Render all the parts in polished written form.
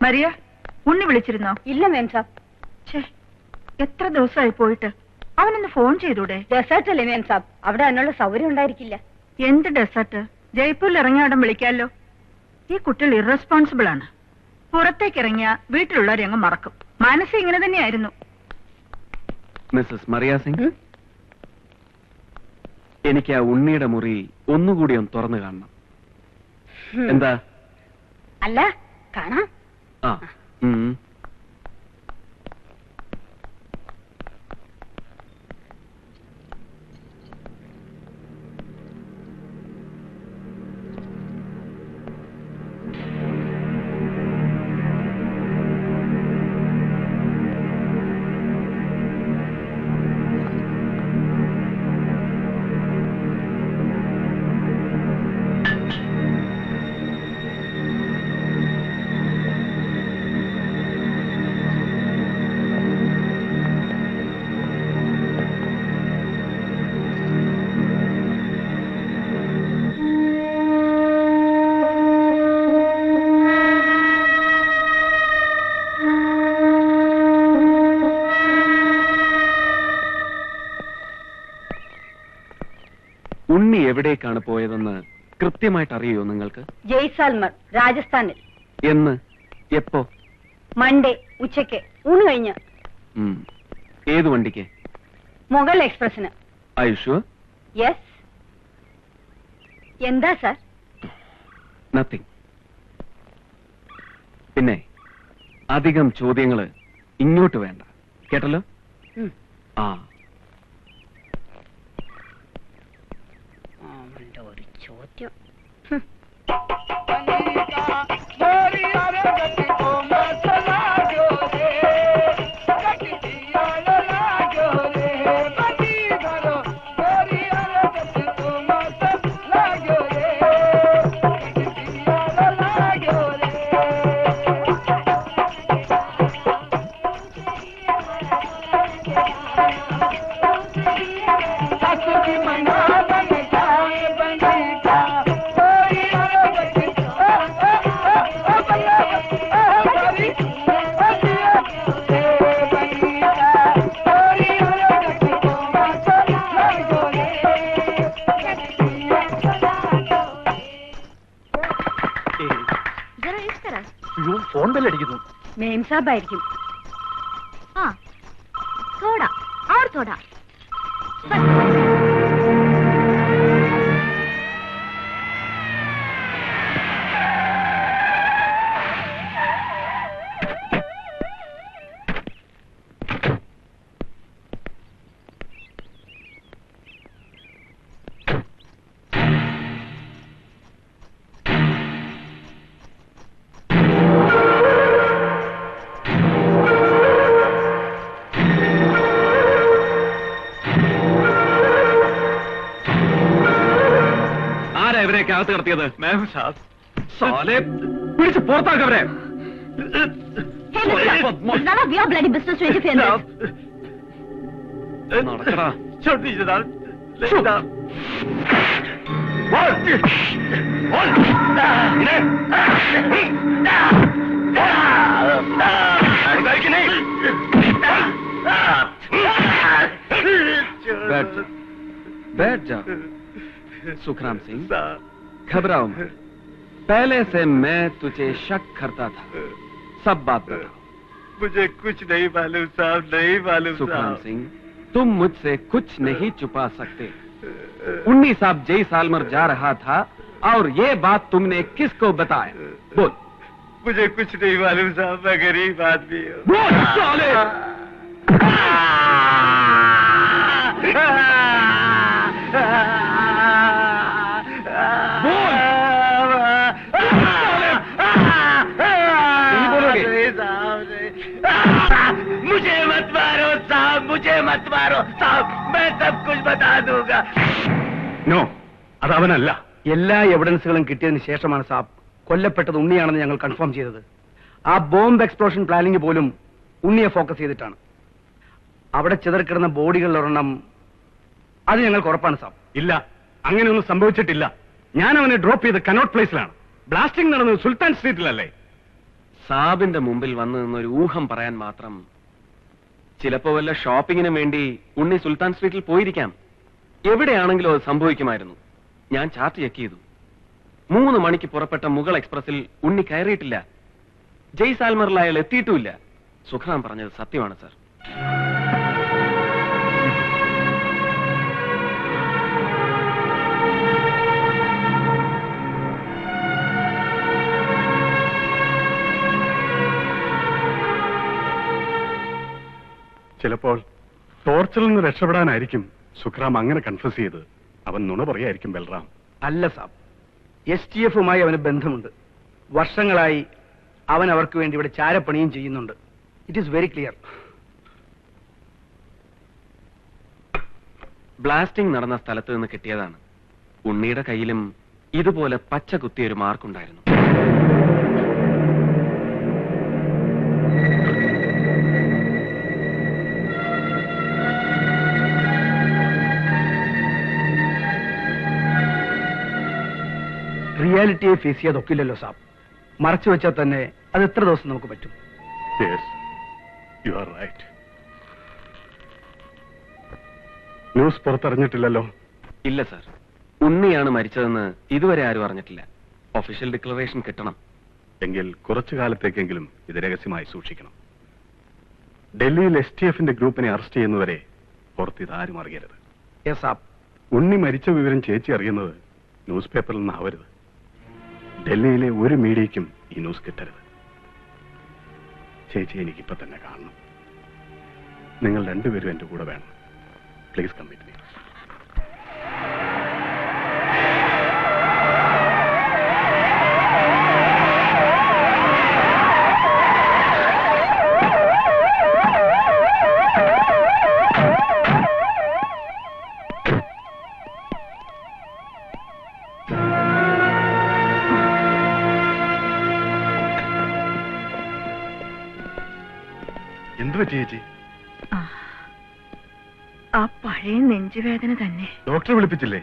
Maria, ഉണ്ണി വിളിച്ചിരുന്നോ? ഇല്ല മേം സാബ്. എത്ര ദിവസമായി പോയിട്ട്? അവനൊന്ന് ഫോൺ ചെയ്തൂടെ? ഡെസേർട്ട് അല്ലേ മേം സാബ്, അവിടെ അതിനുള്ള സൗകര്യം ഉണ്ടായിരിക്കില്ല. എന്ത് ഡെസേർട്ട്? ജയ്പൂരിൽ ഇറങ്ങിയാടം വിളിക്കാലോ. ഈ കുട്ടികൾ ഇറസ്പോൺസിബിൾ ആണ്. പുറത്തേക്ക് ഇറങ്ങിയ വീട്ടിലുള്ളവരെ അങ്ങ് മറക്കും. മനസ്സ് ഇങ്ങനെ തന്നെയായിരുന്നു. മിസ്സസ് മറിയ സിംഗ്, എനിക്ക് ആ ഉണ്ണിയുടെ മുറി ഒന്നുകൂടി ഒന്ന് തുറന്നു കാണണം. എന്താ? അല്ല, കാണാം. ആ. ഉണ്ണി എവിടേക്കാണ് പോയതെന്ന് കൃത്യമായിട്ട് അറിയോ നിങ്ങൾക്ക്? ജയ്സാൽമർ, രാജസ്ഥാനിൽ. എന്ന്? എപ്പോ? മൺഡേ ഉച്ചയ്ക്ക് ഊണ് കഴിഞ്ഞ്. ഏത് വണ്ടിക്ക്? മുഗൾ എക്സ്പ്രസിന്. ഐഷുവർ? യെസ്. എന്താ സാർ? നത്തിങ്. പിന്നെ അധികം ചോദ്യങ്ങള് ഇങ്ങോട്ട് വേണ്ട, കേട്ടല്ലോ? ആ. ഒരു ചോദ്യം. ഫോൺ ബെല്ലടിക്കുന്നു. മേം സാബ് ആയിരിക്കും. थोड़ा और थोड़ा അകത്ത് കടത്തിയത്? പിടിച്ച് പുറത്താക്കവരെ. നടക്കടാ. बैठ जाओ। सुखराम सिंह, घबराओ मत। पहले से मैं तुझे शक करता था। सब बात बताओ। मुझे कुछ नहीं मालूम साहब, नहीं मालूम। सुखराम सिंह, तुम मुझसे कुछ नहीं छुपा सकते। उन्नी साहब जैसालमर जा रहा था और ये बात तुमने किसको बताया? बोल। मुझे कुछ नहीं मालूम साहब, मैं गरीब आदमी हूँ। बोल साले। मुझे मत मारो साहब, मुझे मत मारो साहब, मैं सब कुछ बता दूंगा। നോ, അതവനല്ല. എല്ലാ എവിഡൻസുകളും കിട്ടിയതിന് ശേഷമാണ് സാബ് കൊല്ലപ്പെട്ടത് ഉണ്ണിയാണെന്ന് ഞങ്ങൾ കൺഫേം ചെയ്തത്. ആ ബോംബ് എക്സ്പ്ലോഷൻ പ്ലാനിംഗ് പോലും ഉണ്ണിയെ ഫോക്കസ് ചെയ്തിട്ടാണ്. അവിടെ ചിതറിക്കിടന്ന ബോഡികളിലൊരെണ്ണം അത് ഞങ്ങൾക്ക് ഉറപ്പാണ് സാബ്. ഇല്ല, അങ്ങനെയൊന്നും സംഭവിച്ചിട്ടില്ല. ഞാൻ അവനെ ഡ്രോപ്പ് ചെയ്ത് കനോട്ട് പ്ലേസിലാണ്. ബ്ലാസ്റ്റിംഗ് നടന്നത് സുൽത്താൻ സ്ട്രീറ്റിലല്ലേ? സാബിന്റെ മുമ്പിൽ വന്നു നിന്നൊരു ഊഹം പറയാൻ മാത്രം. ചിലപ്പോ വല്ല ഷോപ്പിങ്ങിനും വേണ്ടി ഉണ്ണി സുൽത്താൻ സ്ട്രീറ്റിൽ പോയിരിക്കാം. എവിടെയാണെങ്കിലും അത് സംഭവിക്കുമായിരുന്നു. ഞാൻ ചാർട്ട് ചെക്ക് ചെയ്തു. 3 മണിക്ക് പുറപ്പെട്ട മുഗൾ എക്സ്പ്രസിൽ ഉണ്ണി കയറിയിട്ടില്ല. ജയ്സാൽമറിൽ അയാൾ എത്തിയിട്ടുമില്ല. സുഖറാം പറഞ്ഞത് സത്യമാണ് സർ. ചിലപ്പോൾ ടോർച്ചറിൽ നിന്ന് രക്ഷപ്പെടാനായിരിക്കും സുഖറാം അങ്ങനെ കൺഫ്യൂസ് ചെയ്ത്. അവൻ നുണ പറയായിരിക്കും ബൽറാം. അല്ല സാബ്, STF-മായി അവന് ബന്ധമുണ്ട്. വർഷങ്ങളായി അവൻ അവർക്ക് വേണ്ടി ഇവിടെ ചാരപ്പണിയും ചെയ്യുന്നുണ്ട്. It is very clear. Blasting നടന്ന സ്ഥലത്ത് നിന്ന് കിട്ടിയതാണ്. ഉണ്ണിയുടെ കയ്യിലും ഇതുപോലെ പച്ച കുത്തിയൊരു മാർക്കുണ്ടായിരുന്നു. റിയാലിറ്റിയെ ഫേസ് ചെയ്യാതൊക്കില്ലല്ലോ സാബ്. മറച്ചു വെച്ചാൽ തന്നെ അത് എത്ര ദിവസം നമുക്ക് പറ്റും? Yes, you are right. News പുറത്തറിഞ്ഞിട്ടില്ലല്ലോ? ഇല്ല സർ, ഉണ്ണിയാണ് മരിച്ചതെന്ന് ഇതുവരെ ആരും അറിഞ്ഞിട്ടില്ല. ഒഫീഷ്യൽ ഡിക്ലറേഷൻ കിട്ടണം. എങ്കിൽ കുറച്ചു കാലത്തേക്കെങ്കിലും ഇത് രഹസ്യമായി സൂക്ഷിക്കണം. ഡൽഹിയിൽ STF-ന്റെ ഗ്രൂപ്പിനെ അറസ്റ്റ് ചെയ്യുന്നവരെ പുറത്ത് ഇതാരും അറിയരുത്. യെസ് സാബ്. ഉണ്ണി മരിച്ച വിവരം ചേച്ചി അറിയുന്നത് ന്യൂസ് പേപ്പറിൽ നിന്നാവരുത്. ഡൽഹിയിലെ ഒരു മീഡിയയ്ക്കും ഈ ന്യൂസ് കിട്ടരുത്. ചേച്ചി എനിക്കിപ്പോ തന്നെ കാണണം. നിങ്ങൾ രണ്ടുപേരും എന്റെ കൂടെ വേണം. Please come with me. എന്ത് പറ്റി ചേച്ചി? ആ പഴയ നെഞ്ചുവേദന തന്നെ. ഡോക്ടറെ വിളിപ്പിച്ചില്ലേ?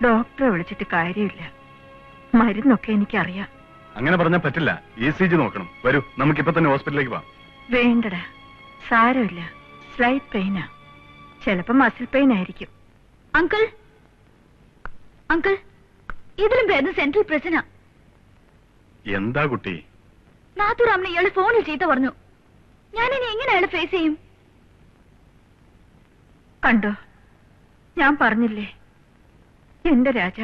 ഡോക്ടറെ വിളിച്ചിട്ട് കാര്യമില്ല. മരുന്നൊക്കെ എനിക്കറിയാം. അങ്ങനെ പറഞ്ഞാൽ പറ്റില്ല. ECG നോക്കണം. വരൂ, നമുക്കിപ്പോ തന്നെ ഹോസ്പിറ്റലിലേക്ക് പോവാം. വേണ്ടടാ, സാരമില്ല. സ്ലൈറ്റ് പെയിനാ. ചിലപ്പോ മസിൽ പെയിൻ ആയിരിക്കും. അങ്കിൾ അങ്കിൾ, ഇതിലും ഭേദം സെൻട്രൽ പ്രസിനാ. എന്താ കുട്ടി? നാത്തുറാമിനെ ഇയാള് ഫോണിൽ ചീത്ത പറഞ്ഞു. ഞാനിനി എങ്ങനെ അയാളെ ഫേസ് ചെയ്യും? കണ്ടോ, ഞാൻ പറഞ്ഞില്ലേ, എന്റെ രാജ,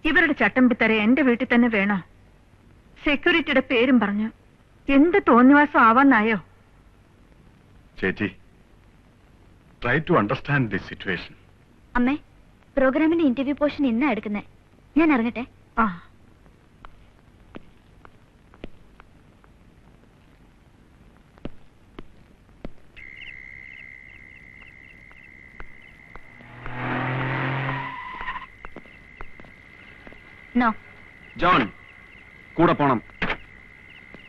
ഇവരുടെ ചട്ടമ്പിത്തര എന്റെ വീട്ടിൽ തന്നെ വേണോ? സെക്യൂരിറ്റിയുടെ പേരും പറഞ്ഞു എന്ത് തോന്നിവാസം ആവാന്നായോ? ചേച്ചി, try to understand this situation. അമ്മേ, പ്രോഗ്രാമിന്റെ ഇന്റർവ്യൂ പോർഷൻ ഇന്നാ എടുക്കുന്നേ. ഞാൻ ഇറങ്ങട്ടെ. ആ, നോ. ജോൺ, കൂടെ പോണം.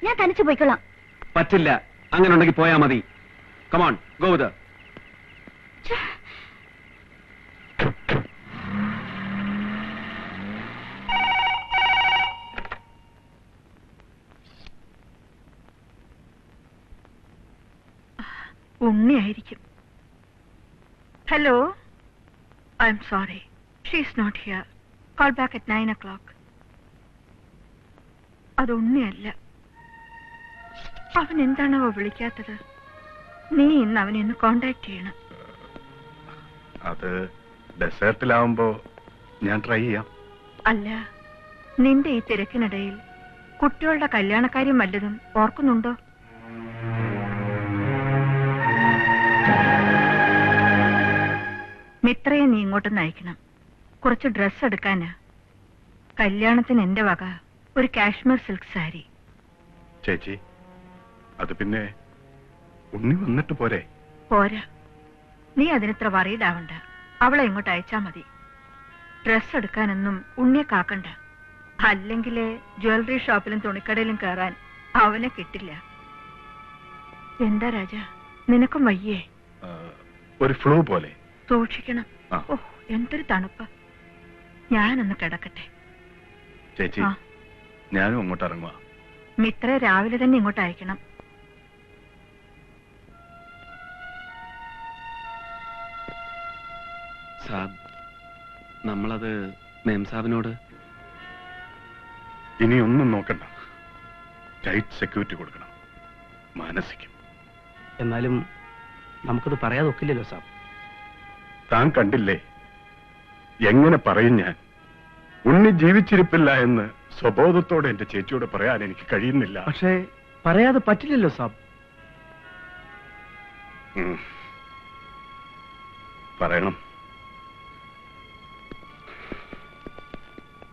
ഞാൻ തനിച്ചു പോയിക്കൊള്ളാം. പറ്റില്ല. അങ്ങനെ ഉണ്ടെങ്കിൽ പോയാ മതി. Come on, go with. ഉണ്ണിയായിരിക്കും. Hello, I'm sorry, she is not here. Call back at 9 o'clock. അത് ഉണ്ണിയല്ല. അവൻ എന്താണോ വിളിക്കാത്തത്? നീ ഇന്ന് അവനെ ഒന്ന് കോണ്ടാക്ട് ചെയ്യണം. അത് ഡെസേർട്ടിലാവുമ്പോ ഞാൻ ട്രൈ ചെയ്യാം. അല്ല, നിന്റെ ഈ തിരക്കിനിടയിൽ കുട്ടികളുടെ കല്യാണക്കാര്യം വല്ലതും ഓർക്കുന്നുണ്ടോ? മിത്രയെ നീ ഇങ്ങോട്ടൊന്ന് അയക്കണം. കുറച്ച് ഡ്രസ് എടുക്കാനാ. കല്യാണത്തിന് എന്റെ വക ഒരു കാശ്മീർ സിൽക്ക് സാരി. ചേച്ചി, അത് പിന്നെ ഉണ്ണി വന്നിട്ട് പോരെ? പോരാ, നീ അതിനിത്ര വറീഡാവണ്ട. അവളെ ഇങ്ങോട്ട് അയച്ചാ മതി. ഡ്രസ് എടുക്കാനൊന്നും ഉണ്ണിയെ കാക്കണ്ട. അല്ലെങ്കിൽ ജ്വല്ലറി ഷോപ്പിലും തുണിക്കടയിലും കയറാൻ അവനെ കിട്ടില്ല. എന്താ രാജ, നിനക്കും വയ്യേ? ഒരു ഫ്ലൂ പോലെ. സൂക്ഷിക്കണം. ആ. ഓ, എന്തൊരു തണുപ്പ്. ഞാനൊന്ന് കിടക്കട്ടെ. ചേച്ചി, ആ. ഞാനും അങ്ങോട്ട് ഇറങ്ങുക. മിത്ര രാവിലെ തന്നെ ഇങ്ങോട്ട് അയക്കണം. സാബ്, നമ്മളത് മേം സാബിനോട്. ഇനി ഒന്നും നോക്കണ്ട, ടൈറ്റ് സെക്യൂരിറ്റി കൊടുക്കണം, മാനസികം. എന്നാലും നമുക്കത് പറയാതെ ഒക്കില്ലല്ലോ സാബ്. താൻ കണ്ടില്ലേ, എങ്ങനെ പറയും ഞാൻ? ഉണ്ണി ജീവിച്ചിരിപ്പില്ല എന്ന് സ്വബോധത്തോടെ എന്റെ ചേച്ചിയോട് പറയാൻ എനിക്ക് കഴിയുന്നില്ല. പക്ഷേ പറയാതെ പറ്റില്ലല്ലോ സാബ്. പറയണം.